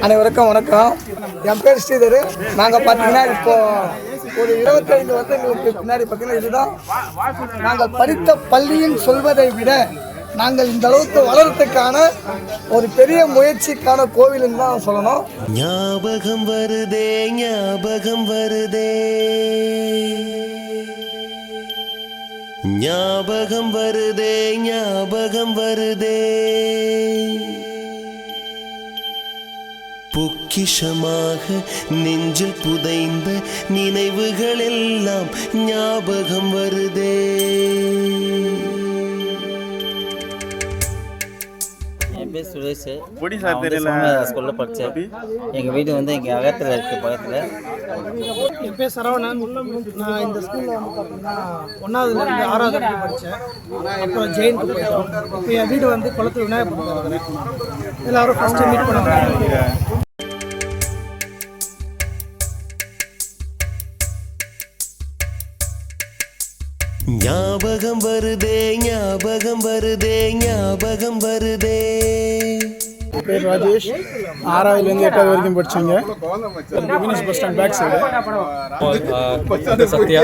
அனைவருக்கும் வணக்கம். என் பேர் ஸ்ரீதர். நாங்கள் பார்த்தீங்கன்னா இப்போது ஒரு 25 வருடங்களுக்கு பின்னாடி பார்த்தீங்கன்னா இதுதான் நாங்கள் படித்த பள்ளியின் சொல்வதை விட நாங்கள் இந்த அளவுக்கு வளர்றதுக்கான ஒரு பெரிய முயற்சிக்கான கோவில்னு தான் சொல்லணும். ஞாபகம் வருதே ஞாபகம் வருதே ஞாபகம் வருதே ஞாபகம் வருதே பொக்கிஷமாக நெஞ்சில் புதைந்த நினைவுகள் எல்லாம் ஞாபகம் வருதே. என் பேர் சுரேஷ். ஸ்கூலில் படித்தேன். எங்கள் வீடு வந்து இங்கே அகத்தில் இருக்குது பக்கத்தில். என் பேர் சரவணன். நான் இந்த ஸ்கூலில் வந்து பார்த்தீங்கன்னா 1ஆவதுலேருந்து 6ஆவது வரைக்கும் படித்தேன். அப்புறம் ஜெயினுக்கு போயிட்டோம். இப்போ என் வீடு வந்து குளத்தூர் விநாயகபுரத்தில் இருக்கிறேன். எல்லோரும் ஃபஸ்ட்டு மீட் பண்ணுவாங்க. ஞாபகம் வருதே ஞாபகம் வருதே ஞாபகம் வருதே. பேர் ராஜேஷ். 6ஆவதுலேருந்து 8ஆவது வரைக்கும் படித்தீங்க. Venus bus stand back side. Sathya.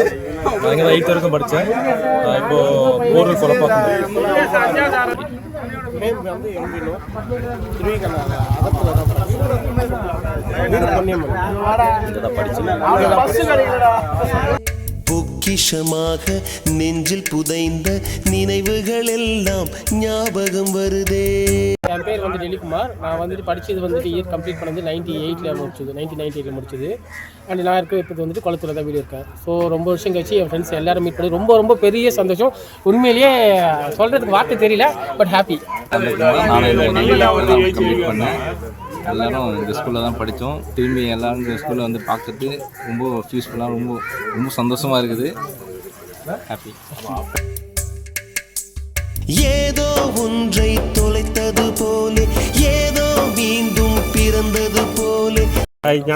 நான் இங்கே 8th வரைக்கும் படித்தேன். இப்போது போர்வெல் சொல்ல பார்க்கணும். பொக்கிஷமாக நெஞ்சில் புதைந்த நினைவுகள் எல்லாம் ஞாபகம் வருதே. என் பேர் வந்து டெலிகுமார். நான் வந்துட்டு படித்தது வந்துட்டு இயர் கம்ப்ளீட் பண்ணது 98ல் முடிச்சது. 1998 முடிச்சது. அண்ட் நான் இருக்க இப்போ வந்துட்டு குளத்தூரில் தான் வீடு இருக்கேன். ஸோ ரொம்ப வருஷம் கழிச்சு என் ஃப்ரெண்ட்ஸ் எல்லாரும் மீட் பண்ணி ரொம்ப ரொம்ப பெரிய சந்தோஷம். உண்மையிலேயே சொல்கிறதுக்கு வார்த்தை தெரியல, பட் ஹாப்பி. கம்ப்ளீட் பண்ணேன். எல்லோரும் இந்த ஸ்கூலில் தான் படித்தோம். திரும்பி எல்லோரும் இந்த ஸ்கூலில் வந்து பார்க்கறது ரொம்ப பீஸ்ஃபுல்லாக ரொம்ப ரொம்ப சந்தோஷமாக இருக்குது. ஹாப்பி. ஏதோ ஒன்றை தொலைத்தது போலே ஏதோ மீண்டும் பிறந்தது போலே. இங்கே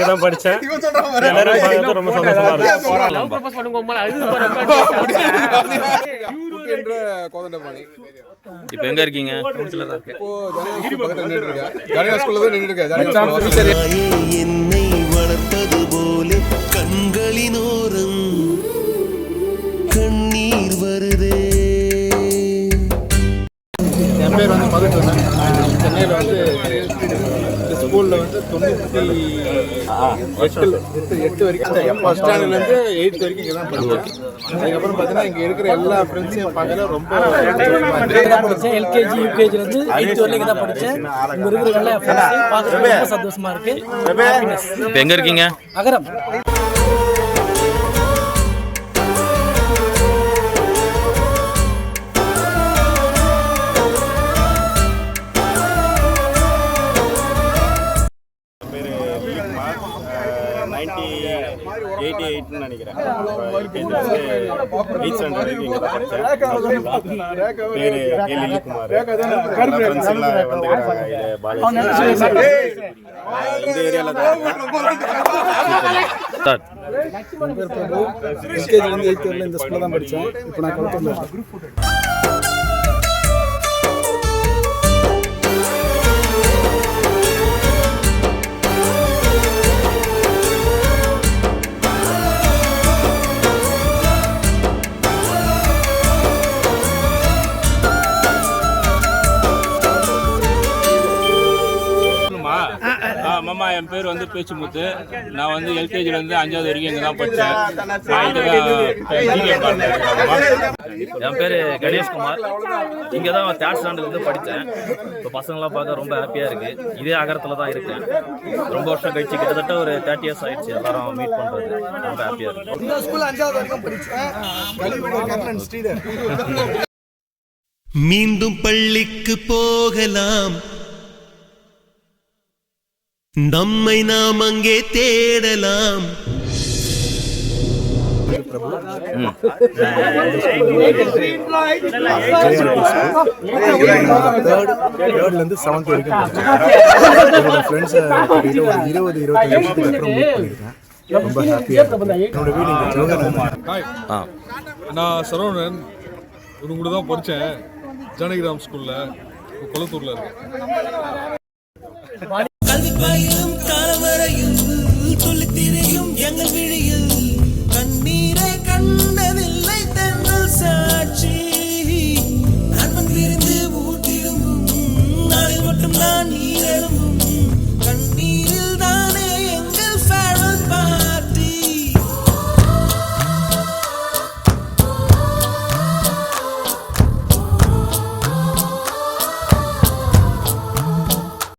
தான் படித்தேன். ரொம்ப சந்தோஷமாக இப்போ எங்கே இருக்கீங்க? என்னை வளர்த்தது போலே கண்களினோரம் கண்ணீர் வருதே. என் பேர் வந்து மதுசூதன். சென்னையில் வந்து ஸ்கூலில் வந்து 98 வரைக்கும் ஃபஸ்ட் ஸ்டாண்டர்ட்லேருந்து 8th வரைக்கும் இங்கே தான் படித்தேன். அதுக்கப்புறம் பார்த்தீங்கன்னா இங்கே இருக்கிற எல்லா ஃப்ரெண்ட்ஸையும் பார்க்கல ரொம்ப படித்தேன். எல்கேஜி யூகேஜிலேருந்து 8th வரைக்கும் தான் படித்தேன். இங்கே இருக்கிற எல்லா ஃப்ரெண்ட்ஸையும் பார்க்க ரொம்ப சந்தோஷமாக இருக்குது. இப்போ எங்கே இருக்கீங்க? அகரம். நினைக்கிறேன். எயிட் ஸ்டாண்டர்ட் வரைக்கும் இங்கே தான் படித்தேன். பேர் லலித்குமார். ஃப்ரெண்ட்ஸ் எல்லாம் வந்துக்கிறாங்க. இது பாலேஷ். இந்த ஏரியாவில் தான் எல்கேஜிலேருந்து 8th வரைக்கும் இந்த ஸ்கூலில் தான் படித்தேன். இப்போ நான் குளத்தூரில் இருக்கேன். மாமா, என் பேர் வந்து பேச்சுமுத்து. நான் வந்து எல்கேஜிலேருந்து 5வது வரைக்கும் இங்கே தான் படித்தேன். நான் இங்கே தான் என் பேர் கணேஷ்குமார். இங்கே தான் 3rd ஸ்டாண்டர்ட்லேருந்து படித்தேன். இப்போ பசங்களாம் பார்க்க ரொம்ப ஹாப்பியாக இருக்குது. இதே அகரத்தில் தான் இருக்கேன். ரொம்ப வருஷம் கழிச்சு கிட்டத்தட்ட ஒரு 30 years ஆயிடுச்சு. எல்லாரும் மீட் பண்ணுறது ரொம்ப ஹாப்பியாக இருக்குது. இந்த ஸ்கூல் 5ஆவது வரைக்கும் படித்தேன். மீண்டும் பள்ளிக்கு போகலாம், நம்மை நாம் அங்கே தேடலாம். தேர்ட்லேருந்து 7th வரைக்கும் என்னோட ஃப்ரெண்ட்ஸை 20-25 வருஷத்துக்கு அப்புறம் மீட் பண்ணியிருக்கேன். ரொம்ப ஹாப்பியாக என்னோட வீடு இங்கே ஜோகர். நான் சரவணன். இவங்க கூட தான் படித்தேன். ஜானகிராம் ஸ்கூலில் குளத்தூரில் இருக்கேன். கல்வி பயிலும் காலம் வரையும் சொல்லித்திரு